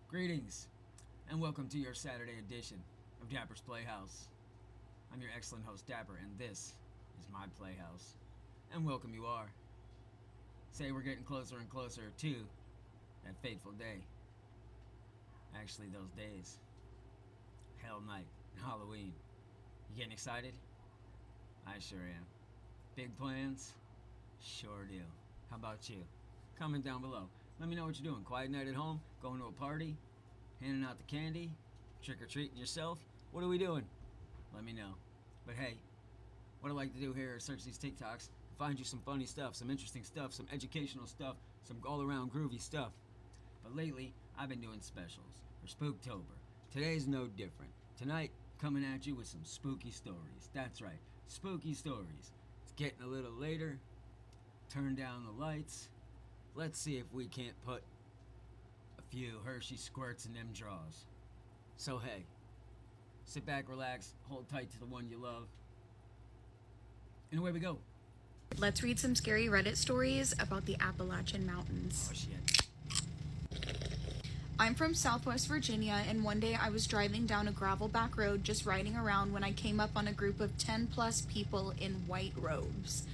Greetings, and welcome to your Saturday edition of Dapper's Playhouse. I'm your excellent host, Dapper, and this is my playhouse. And welcome you are. Say we're getting closer and closer to that fateful day. Actually, those days. Hell Night and Halloween. You getting excited? I sure am. Big plans? Sure do. How about you? Comment down below. Let me know what you're doing. Quiet night at home? Going to a party? Handing out the candy? Trick-or-treating yourself? What are we doing? Let me know. But hey, what I like to do here is search these TikToks and find you some funny stuff, some interesting stuff, some educational stuff, some all-around groovy stuff. But lately, I've been doing specials for Spooktober. Today's no different. Tonight, coming at you with some spooky stories. That's right, spooky stories. It's getting a little later. Turn down the lights. Let's see if we can't put a few Hershey squirts in them draws. So hey, sit back, relax, hold tight to the one you love, and away we go. Let's read some scary Reddit stories about the Appalachian Mountains. Oh shit. I'm from Southwest Virginia, and one day I was driving down a gravel back road just riding around when I came up on a group of 10 plus people in white robes.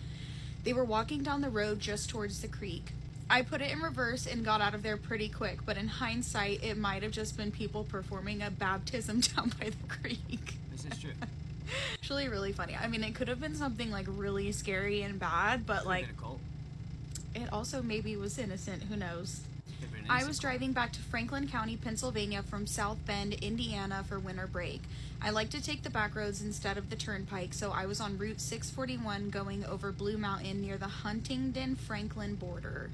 They were walking down the road just towards the creek. I put it in reverse and got out of there pretty quick, but in hindsight, it might have just been people performing a baptism down by the creek. This is true. Actually, really funny. I mean, it could have been something like really scary and bad, but like, Been a cult. it also maybe was innocent. Who knows? Could've been an I innocent was cult. driving back to Franklin County, Pennsylvania from South Bend, Indiana for winter break. I like to take the back roads instead of the turnpike, so I was on Route 641 going over Blue Mountain near the Huntingdon-Franklin border.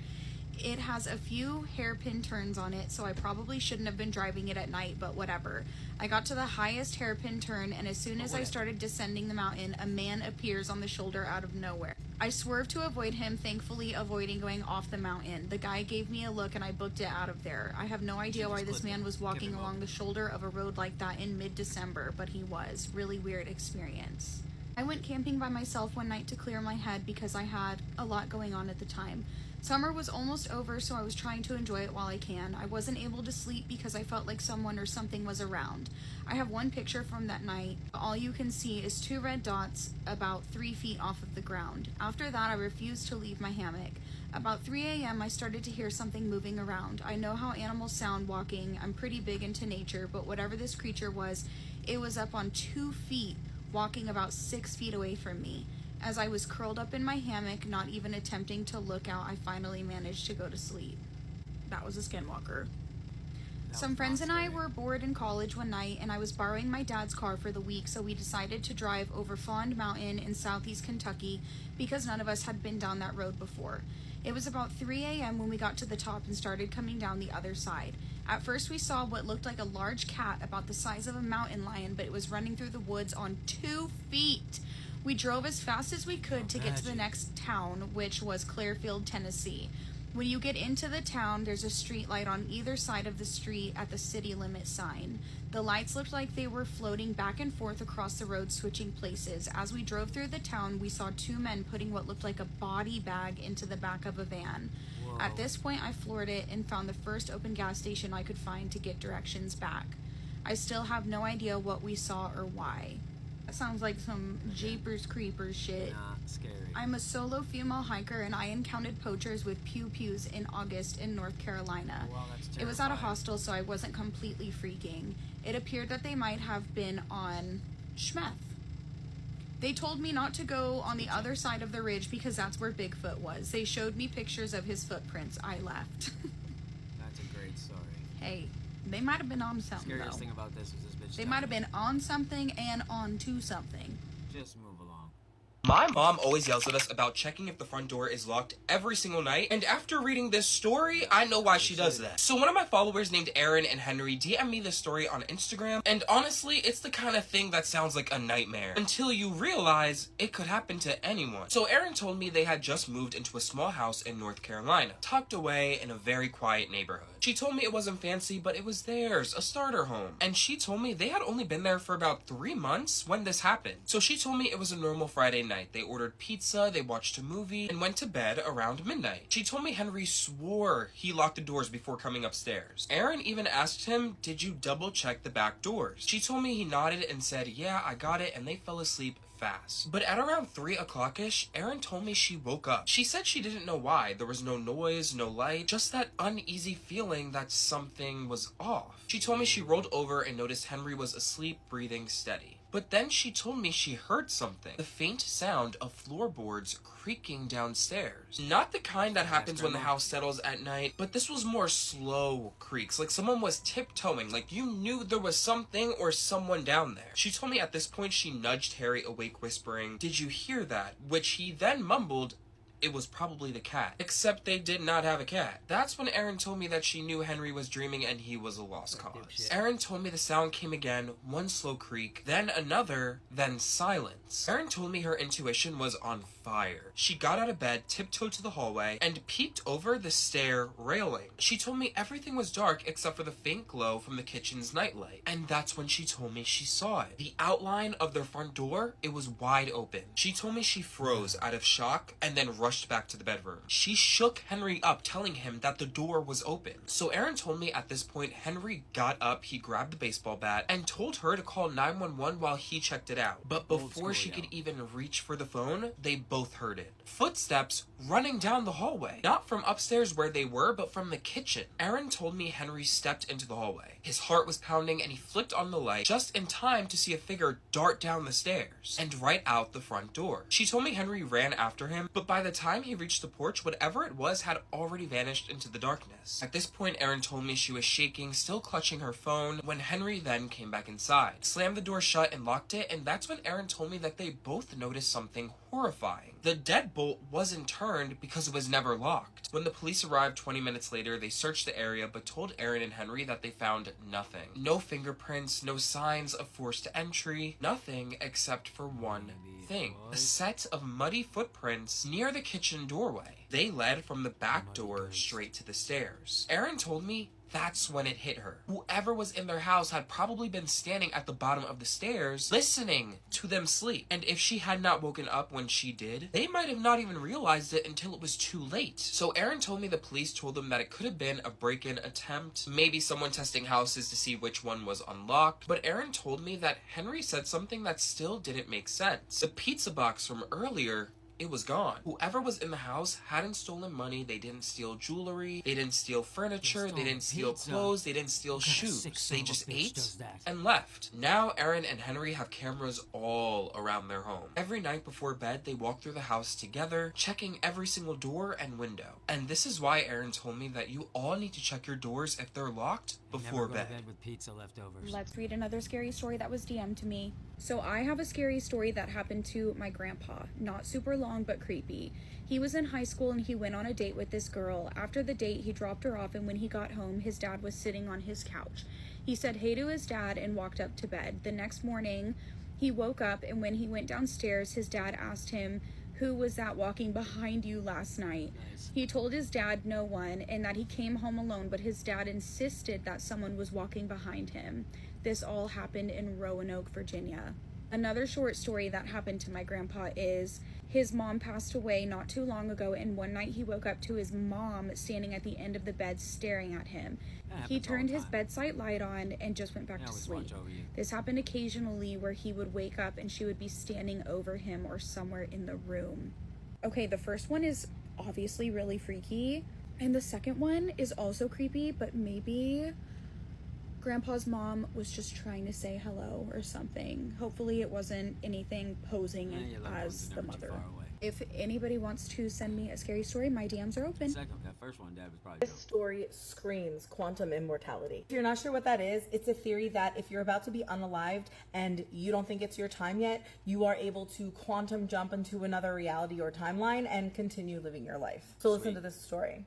It has a few hairpin turns on it, so I probably shouldn't have been driving it at night, but whatever. I got to the highest hairpin turn, and as soon as I started descending the mountain, a man appears on the shoulder out of nowhere. I swerved to avoid him, thankfully avoiding going off the mountain. The guy gave me a look, and I booked it out of there. I have no idea why this man was walking along the shoulder of a road like that in mid-December, but he was. Really weird experience. I went camping by myself one night to clear my head because I had a lot going on at the time. Summer was almost over, so I was trying to enjoy it while I can. I wasn't able to sleep because I felt like someone or something was around. I have one picture from that night. All you can see is 2 red dots about 3 feet off of the ground. After that, I refused to leave my hammock. About 3 a.m., I started to hear something moving around. I know how animals sound walking. I'm pretty big into nature, but whatever this creature was, it was up on 2 feet, walking about 6 feet away from me. As I was curled up in my hammock, not even attempting to look out, I finally managed to go to sleep. That was a skinwalker. Some friends and I were bored in college one night, and I was borrowing my dad's car for the week, so we decided to drive over Fond Mountain in southeast Kentucky because none of us had been down that road before. It was about 3 a.m. when we got to the top and started coming down the other side. At first we saw what looked like a large cat about the size of a mountain lion, but it was running through the woods on 2 feet. We drove as fast as we could to get to the next town, which was Clearfield, Tennessee. When you get into the town, there's a street light on either side of the street at the city limit sign. The lights looked like they were floating back and forth across the road, switching places. As we drove through the town, we saw 2 men putting what looked like a body bag into the back of a van. Whoa. At this point, I floored it and found the first open gas station I could find to get directions back. I still have no idea what we saw or why. That sounds like some Jeepers Creepers shit. Not scary. I'm a solo female hiker, and I encountered poachers with pew-pews in August in North Carolina. Wow, that's It was at a terrifying. hostel, so I wasn't completely freaking. It appeared that they might have been on Schmeth. They told me not to go on the other side of the ridge because that's where Bigfoot was. They showed me pictures of his footprints. I left. That's a great story. Hey, they might have been on something, Scariest though. thing about this was this bitch. They might have been on something and on to something. Just move along. My mom always yells at us about checking if the front door is locked every single night, and after reading this story, I know why she does that. So one of my followers named Aaron and Henry DM me this story on Instagram, and honestly, it's the kind of thing that sounds like a nightmare, until you realize it could happen to anyone. So Aaron told me they had just moved into a small house in North Carolina, tucked away in a very quiet neighborhood. She told me it wasn't fancy, but it was theirs, a starter home. And she told me they had only been there for about 3 months when this happened. So she told me it was a normal Friday night. night. They ordered pizza, they watched a movie, and went to bed around midnight. She told me Henry swore he locked the doors before coming upstairs. Erin even asked him, "Did you double check the back doors?" She told me he nodded and said, "Yeah, I got it," and they fell asleep fast. But at around 3 o'clock-ish, Erin told me she woke up. She said she didn't know why. There was no noise, no light, just that uneasy feeling that something was off. She told me she rolled over and noticed Henry was asleep, breathing steady. But then she told me she heard something. The faint sound of floorboards creaking downstairs. Not the kind that happens when the house settles at night, but this was more slow creaks, like someone was tiptoeing, like you knew there was something or someone down there. She told me at this point she nudged Harry awake, whispering, "Did you hear that?" Which he then mumbled, "It was probably the cat." Except they did not have a cat. That's when Erin told me that she knew Henry was dreaming and he was a lost cause. Erin told me the sound came again, one slow creak, then another, then silence. Erin told me her intuition was on fire. She got out of bed, tiptoed to the hallway, and peeked over the stair railing. She told me everything was dark except for the faint glow from the kitchen's nightlight. And that's when she told me she saw it. The outline of their front door, it was wide open. She told me she froze out of shock and then rushed back to the bedroom. She shook Henry up, telling him that the door was open. So Erin told me at this point, Henry got up, he grabbed the baseball bat, and told her to call 911 while he checked it out. But before she could even reach for the phone, they both heard it. Footsteps running down the hallway. Not from upstairs where they were, but from the kitchen. Erin told me Henry stepped into the hallway. His heart was pounding and he flicked on the light just in time to see a figure dart down the stairs and right out the front door. She told me Henry ran after him, but by the time he reached the porch, whatever it was had already vanished into the darkness. At this point, Erin told me she was shaking, still clutching her phone, when Henry then came back inside, slammed the door shut and locked it, and that's when Erin told me that they both noticed something horrifying. The deadbolt wasn't turned because it was never locked. When the police arrived 20 minutes later, they searched the area but told Erin and Henry that they found nothing. No fingerprints, no signs of forced entry, nothing except for one thing. A set of muddy footprints near the kitchen doorway. They led from the back door straight to the stairs. Erin told me that's when it hit her. Whoever was in their house had probably been standing at the bottom of the stairs, listening to them sleep. And if she had not woken up when she did, they might have not even realized it until it was too late. So Erin told me the police told them that it could have been a break-in attempt, maybe someone testing houses to see which one was unlocked. But Erin told me that Henry said something that still didn't make sense. The pizza box from earlier, it was gone. Whoever was in the house hadn't stolen money, they didn't steal jewelry, they didn't steal furniture, they didn't steal clothes, they didn't steal shoes. They just ate and left. Now Erin and Henry have cameras all around their home. Every night before bed, they walk through the house together, checking every single door and window. And this is why Erin told me that you all need to check your doors if they're locked before bed. With pizza leftovers. Let's read another scary story that was DM'd to me. So I have a scary story that happened to my grandpa. Not super long, but creepy. He was in high school and he went on a date with this girl. After the date, he dropped her off, and when he got home, his dad was sitting on his couch. He said hey to his dad and walked up to bed. The next morning, he woke up, and when he went downstairs, his dad asked him, "Who was that walking behind you last night?" He told his dad no one and that he came home alone, but his dad insisted that someone was walking behind him. This all happened in Roanoke, Virginia. Another short story that happened to my grandpa is his mom passed away not too long ago, and one night he woke up to his mom standing at the end of the bed staring at him. He turned his bedside light on and just went back to sleep. This happened occasionally where he would wake up and she would be standing over him or somewhere in the room. Okay, the first one is obviously really freaky, and the second one is also creepy, but maybe Grandpa's mom was just trying to say hello or something. Hopefully it wasn't anything posing as the mother. If anybody wants to send me a scary story, my DMs are open. That first one, Dad, was probably This story screams quantum immortality. If you're not sure what that is, it's a theory that if you're about to be unalived and you don't think it's your time yet, you are able to quantum jump into another reality or timeline and continue living your life. So listen to this story.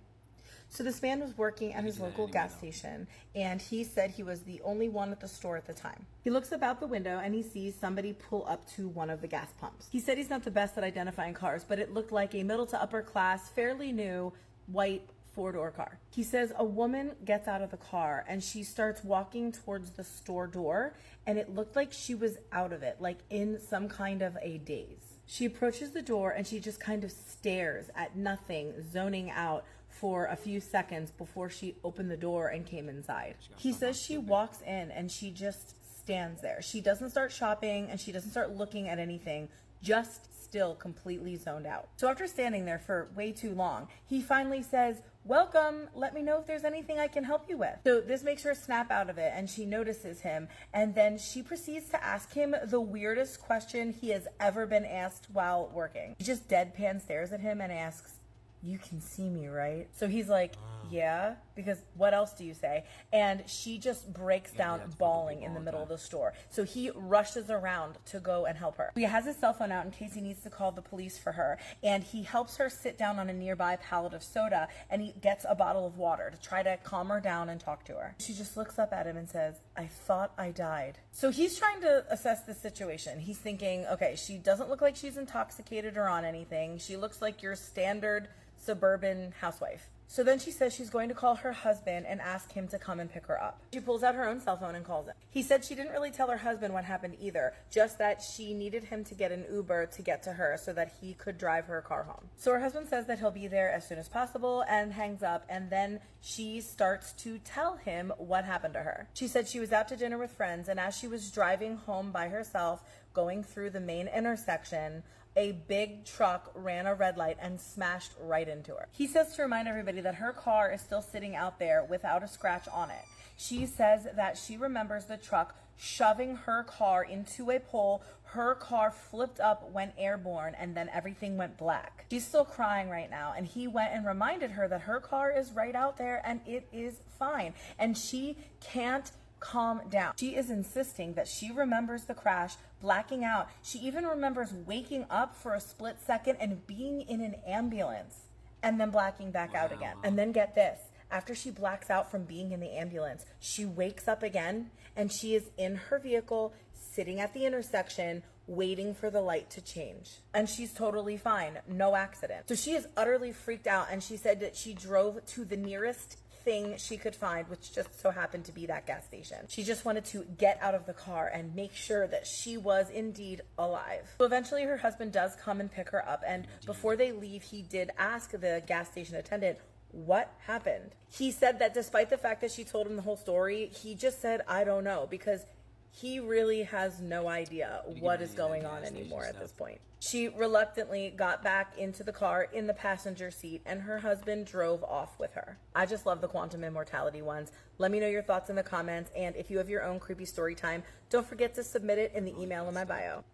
So this man was working at his local gas station, and he said he was the only one at the store at the time. He looks up out the window and he sees somebody pull up to one of the gas pumps. He said he's not the best at identifying cars, but it looked like a middle to upper class, fairly new, white four-door car. He says a woman gets out of the car and she starts walking towards the store door, and it looked like she was out of it, like in some kind of a daze. She approaches the door and she just kind of stares at nothing, zoning out for a few seconds before she opened the door and came inside. He says she walks in and she just stands there. She doesn't start shopping and she doesn't start looking at anything, just still completely zoned out. So after standing there for way too long, he finally says, "Welcome, let me know if there's anything I can help you with." So this makes her snap out of it and she notices him, and then she proceeds to ask him the weirdest question he has ever been asked while working. He just deadpan stares at him and asks, "You can see me, right?" So he's like, "Yeah," because what else do you say? And she just breaks down bawling in the middle of the store. So he rushes around to go and help her. He has his cell phone out in case he needs to call the police for her, and he helps her sit down on a nearby pallet of soda, and he gets a bottle of water to try to calm her down and talk to her. She just looks up at him and says, "I thought I died." So he's trying to assess the situation. He's thinking, okay, she doesn't look like she's intoxicated or on anything. She looks like your standard suburban housewife. So then she says she's going to call her husband and ask him to come and pick her up. She pulls out her own cell phone and calls him. He said she didn't really tell her husband what happened either, just that she needed him to get an Uber to get to her so that he could drive her car home. So her husband says that he'll be there as soon as possible and hangs up, and then she starts to tell him what happened to her. She said she was out to dinner with friends, and as she was driving home by herself, going through the main intersection, a big truck ran a red light and smashed right into her. He says to remind everybody that her car is still sitting out there without a scratch on it. She says that she remembers the truck shoving her car into a pole. Her car flipped up, went airborne, and then everything went black. She's still crying right now, and he went and reminded her that her car is right out there and it is fine, and she can't calm down. She is insisting that she remembers the crash, blacking out. She even remembers waking up for a split second and being in an ambulance and then blacking back out again. And then get this, after she blacks out from being in the ambulance, she wakes up again and she is in her vehicle sitting at the intersection waiting for the light to change. And she's totally fine, no accident. So she is utterly freaked out, and she said that she drove to the nearest thing she could find, which just so happened to be that gas station. She just wanted to get out of the car and make sure that she was indeed alive. So eventually her husband does come and pick her up, and before they leave, he did ask the gas station attendant what happened. He said that despite the fact that she told him the whole story, he just said, "I don't know," because he really has no idea what is going on anymore at this point. She reluctantly got back into the car in the passenger seat, and her husband drove off with her. I just love the quantum immortality ones. Let me know your thoughts in the comments, and if you have your own creepy story time, don't forget to submit it in the email in my bio.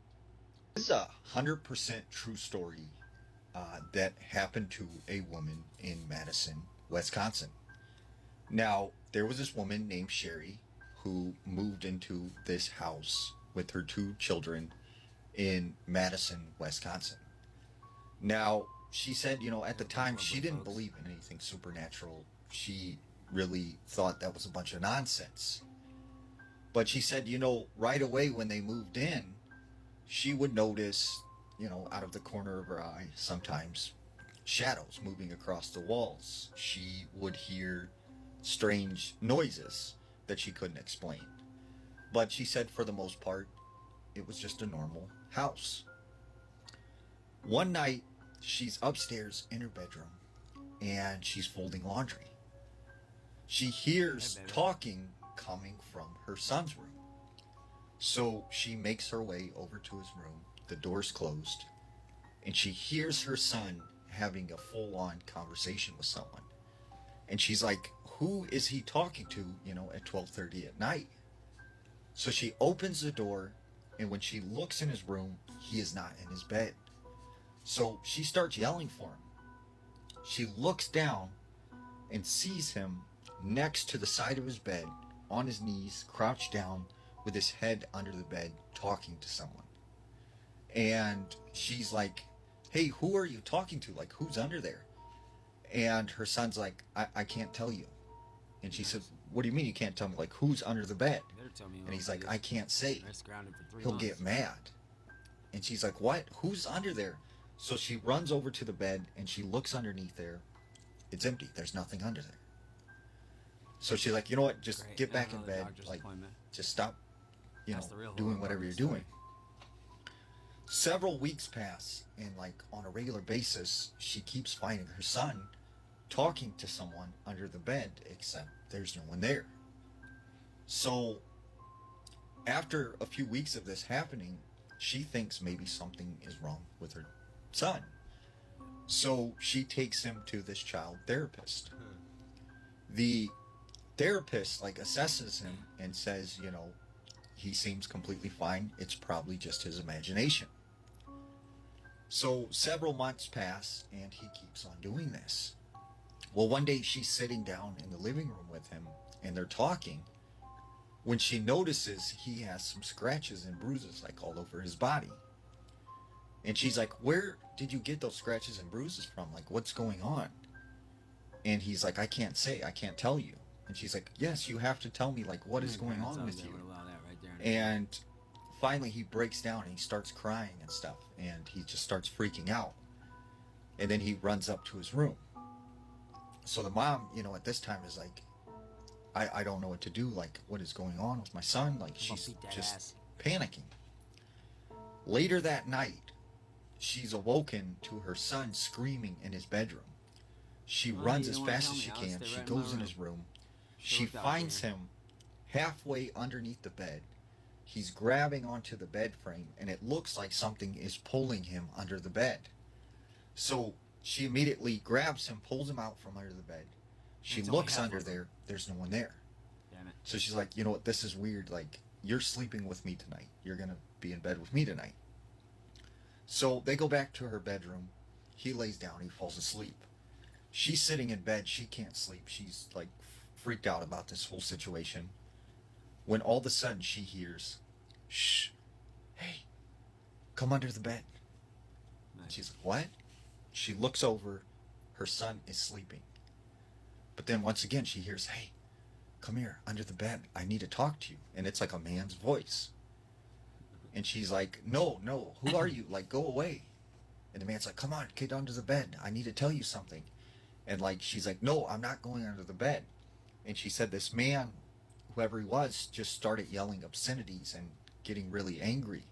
This is a 100% true story that happened to a woman in Madison, Wisconsin. Now, there was this woman named Sherry who moved into this house with her 2 children in Madison, Wisconsin. Now, she said, at the time she didn't believe in anything supernatural. She really thought that was a bunch of nonsense. But she said, right away when they moved in, she would notice, out of the corner of her eye, sometimes shadows moving across the walls. She would hear strange noises that she couldn't explain. But she said for the most part, it was just a normal house. One night, she's upstairs in her bedroom and she's folding laundry. She hears talking coming from her son's room. So she makes her way over to his room. The door's closed, and she hears her son having a full-on conversation with someone. And she's like, who is he talking to, at 12:30 at night? So she opens the door, and when she looks in his room, he is not in his bed. So she starts yelling for him. She looks down and sees him next to the side of his bed, on his knees, crouched down, with his head under the bed, talking to someone. And she's like, hey, who are you talking to? Like, who's under there? And her son's like, I can't tell you. And she said, what do you mean you can't tell me? Like, who's under the bed? And he's like, I can't say. He'll get mad. And she's like, what? Who's under there? So she runs over to the bed and she looks underneath there. It's empty. There's nothing under there. So she's like, you know what? Just get back in bed. Like, just stop, doing whatever you're doing. Several weeks pass, and like on a regular basis, she keeps finding her son talking to someone under the bed, except there's no one there. So, after a few weeks of this happening, she thinks maybe something is wrong with her son. So, she takes him to this child therapist. The therapist like assesses him and says, you know, he seems completely fine. It's probably just his imagination. So several months pass and he keeps on doing this. Well, one day she's sitting down in the living room with him and they're talking when she notices he has some scratches and bruises like all over his body. And she's like, where did you get those scratches and bruises from? Like, what's going on? And he's like, I can't say, I can't tell you. And she's like, yes, you have to tell me, like, what is going on with you? And finally he breaks down and he starts crying and stuff, and he just starts freaking out. And then he runs up to his room. So the mom, you know, at this time is like, I don't know what to do. Like, what is going on with my son? Like, she's just panicking. Later that night, she's awoken to her son screaming in his bedroom. She runs as fast as she can. She goes in his room. She finds him halfway underneath the bed. He's grabbing onto the bed frame, and it looks like something is pulling him under the bed. So she immediately grabs him, pulls him out from under the bed. She looks under there. There's no one there. Damn it. So she's like, you know what, this is weird. Like, you're sleeping with me tonight. You're going to be in bed with me tonight. So they go back to her bedroom. He lays down. He falls asleep. She's sitting in bed. She can't sleep. She's like freaked out about this whole situation. When all of a sudden she hears, shh, hey, come under the bed. Nice. She's like, what? She looks over. Her son is sleeping. But then once again she hears, hey, come here, under the bed. I need to talk to you. And it's like a man's voice. And she's like, no, who are you? Like, go away. And the man's like, come on, get under the bed. I need to tell you something. And like, she's like, no, I'm not going under the bed. And she said this man, whoever he was, just started yelling obscenities and getting really angry.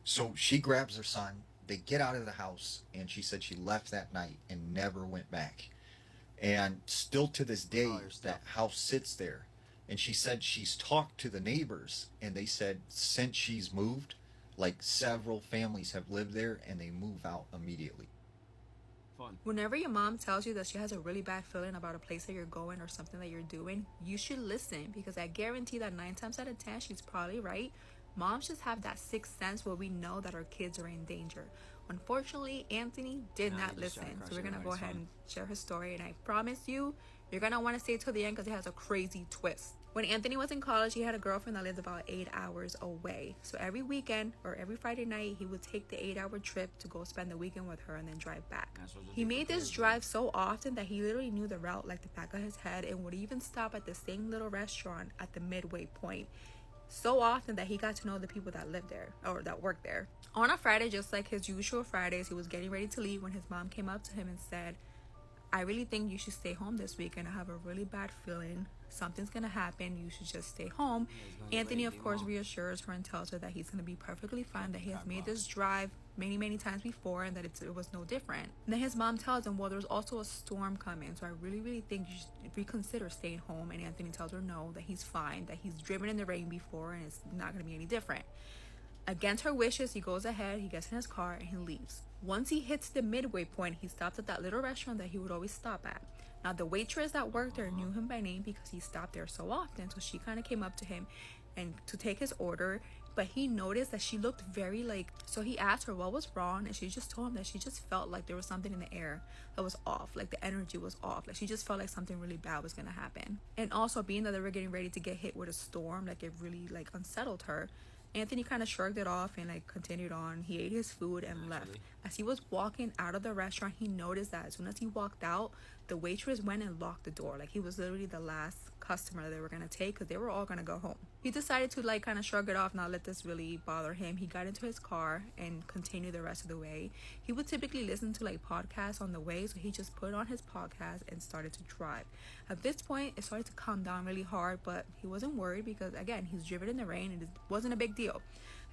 So she grabs her son. They get out of the house. And she said she left that night and never went back. And still to this day, that house sits there. And she said she's talked to the neighbors, and they said since she's moved, like several families have lived there, and they move out immediately. Fun. Whenever your mom tells you that she has a really bad feeling about a place that you're going or something that you're doing, you should listen, because I guarantee that 9 times out of 10, she's probably right. Moms just have that sixth sense where we know that our kids are in danger. Unfortunately, Anthony did not listen. So we're going to go ahead and share his story. And I promise you, you're going to want to stay till the end because it has a crazy twist. When Anthony was in college, he had a girlfriend that lived about 8 hours away. So every weekend or every Friday night, he would take the 8-hour trip to go spend the weekend with her and then drive back. He made this drive so often that he literally knew the route like the back of his head and would even stop at the same little restaurant at the midway point. So often that he got to know the people that lived there or that worked there. On a Friday, just like his usual Fridays, he was getting ready to leave when his mom came up to him and said, I really think you should stay home this weekend. I have a really bad feeling. Something's going to happen. You should just stay home. Anthony, of course, reassures her and tells her that he's going to be perfectly fine, that he has made this drive many times before and that it was no different. And then his mom tells him, well, there's also a storm coming, so I really think you should reconsider staying home. And Anthony tells her no, that he's fine, that he's driven in the rain before and it's not going to be any different. Against her wishes, he goes ahead, he gets in his car, and he leaves. Once he hits the midway point, he stops at that little restaurant that he would always stop at. Now, the waitress that worked there knew him by name because he stopped there so often, so she kind of came up to him and to take his order, but he noticed that she looked very so he asked her what was wrong, and she just told him that she just felt like there was something in the air that was off, like the energy was off, like she just felt like something really bad was going to happen. And also, being that they were getting ready to get hit with a storm, like it really unsettled her. Anthony kind of shrugged it off and continued on. He ate his food and left. As he was walking out of the restaurant, he noticed that as soon as he walked out, the waitress went and locked the door. Like he was literally the last customer they were going to take because they were all going to go home. He decided to kind of shrug it off, not let this really bother him. He got into his car and continued the rest of the way. He would typically listen to podcasts on the way, so he just put on his podcast and started to drive. At this point, it started to calm down really hard, but he wasn't worried because, again, he's driven in the rain and it wasn't a big deal.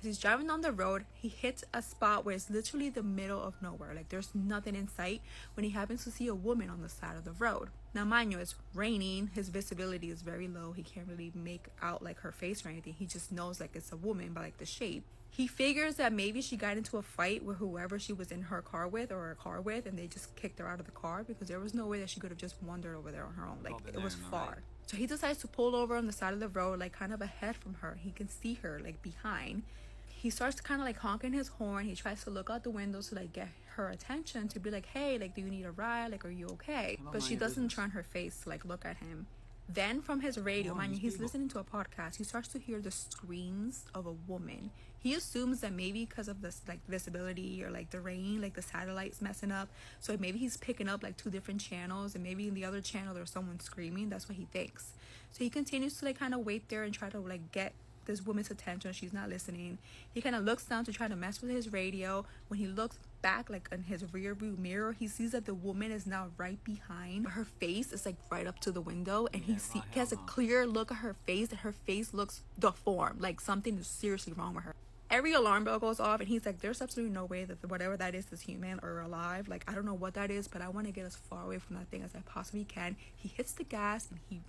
As he's driving down the road, he hits a spot where it's literally the middle of nowhere. Like there's nothing in sight when he happens to see a woman on the side of the road. Now, mind you, it's raining. His visibility is very low. He can't really make out like her face or anything. He just knows like it's a woman by like the shape. He figures that maybe she got into a fight with whoever she was in her car with or a car with, and they just kicked her out of the car because there was no way that she could have just wandered over there on her own. Like it was far. So he decides to pull over on the side of the road, like kind of ahead from her. He can see her like behind. He starts to kind of like honking his horn. He tries to look out the window to like get her attention, to be like, hey, like, do you need a ride? Like, are you okay? But she doesn't turn her face to like look at him. Then from his radio, mind you, he's listening to a podcast. He starts to hear the screams of a woman. He assumes that maybe because of this like visibility or like the rain, like the satellite's messing up. So maybe he's picking up like 2 different channels, and maybe in the other channel there's someone screaming. That's what he thinks. So he continues to like kind of wait there and try to like get this woman's attention. She's not listening. He kind of looks down to try to mess with his radio. When he looks back like in his rear view mirror, he sees that the woman is now right behind. Her face is like right up to the window, and he has a clear look at her face, and her face looks deformed, like something is seriously wrong with her. Every alarm bell goes off, and he's like, there's absolutely no way that whatever that is human or alive. Like, I don't know what that is, but I want to get as far away from that thing as I possibly can. He hits the gas, and he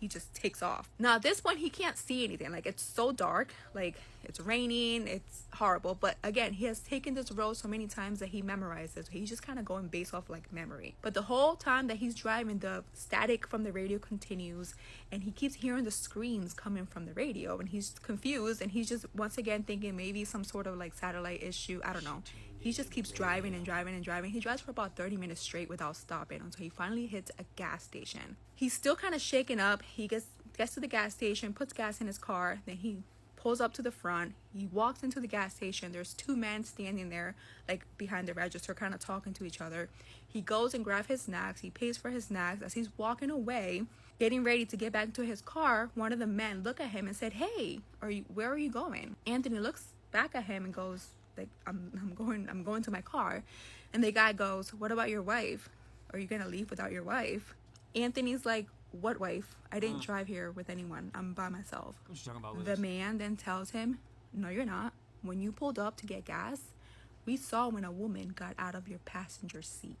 just takes off. Now at this point he can't see anything. Like, it's so dark, like it's raining, it's horrible. But again, he has taken this road so many times that he memorized it. So he's just kind of going based off like memory. But the whole time that he's driving, the static from the radio continues, and he keeps hearing the screams coming from the radio, and he's confused, and he's just once again thinking maybe some sort of like satellite issue. I don't know. He just keeps driving and driving and driving. He drives for about 30 minutes straight without stopping until he finally hits a gas station. He's still kind of shaken up. He gets to the gas station, puts gas in his car, then he pulls up to the front. He walks into the gas station. There's 2 men standing there, like behind the register, kind of talking to each other. He goes and grabs his snacks. He pays for his snacks. As he's walking away, getting ready to get back into his car, one of the men looked at him and said, hey, where are you going? Anthony looks back at him and goes, like, I'm going to my car. And the guy goes, what about your wife? Are you gonna leave without your wife? Anthony's like, what wife? I didn't drive here with anyone. I'm by myself. What you talking about, The man then tells him, no, you're not. When you pulled up to get gas, we saw when a woman got out of your passenger seat,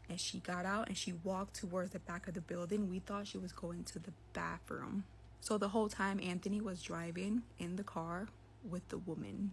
and she got out and she walked towards the back of the building. We thought she was going to the bathroom. So the whole time Anthony was driving in the car with the woman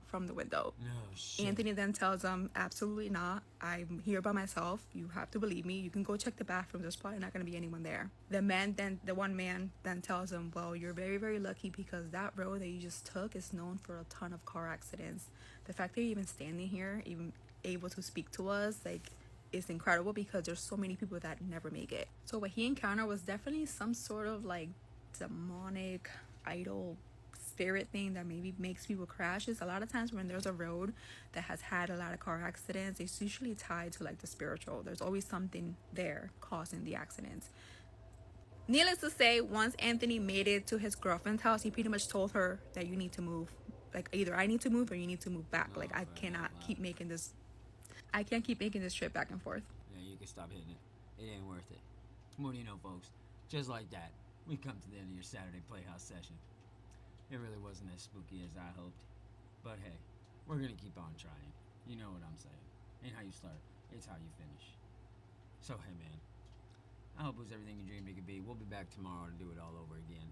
from the window. No shit. Anthony then tells him, absolutely not. I'm here by myself. You have to believe me. You can go check the bathroom. There's probably not going to be anyone there. The one man then tells him, well, you're very, very lucky because that road that you just took is known for a ton of car accidents. The fact that you're even standing here, even able to speak to us, like, is incredible because there's so many people that never make it. So what he encountered was definitely some sort of like demonic idol spirit thing that maybe makes people crash. Is a lot of times when there's a road that has had a lot of car accidents, it's usually tied to like the spiritual. There's always something there causing the accidents. Needless to say, once Anthony made it to his girlfriend's house, he pretty much told her that you need to move. Like, either I need to move or you need to move back. Like, I can't keep making this trip back and forth. Yeah, you can stop hitting it. It ain't worth it. What do you know, folks? Just like that, we come to the end of your Saturday Playhouse session. It really wasn't as spooky as I hoped. But hey, we're gonna keep on trying. You know what I'm saying. Ain't how you start, it's how you finish. So hey man, I hope it was everything you dreamed it could be. We'll be back tomorrow to do it all over again.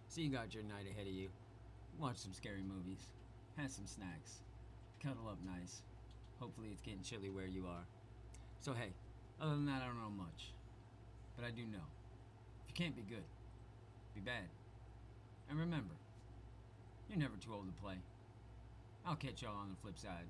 So you got your night ahead of you. Watch some scary movies. Have some snacks. Cuddle up nice. Hopefully it's getting chilly where you are. So hey, other than that, I don't know much. But I do know, if you can't be good, be bad. And remember, you're never too old to play. I'll catch y'all on the flip side.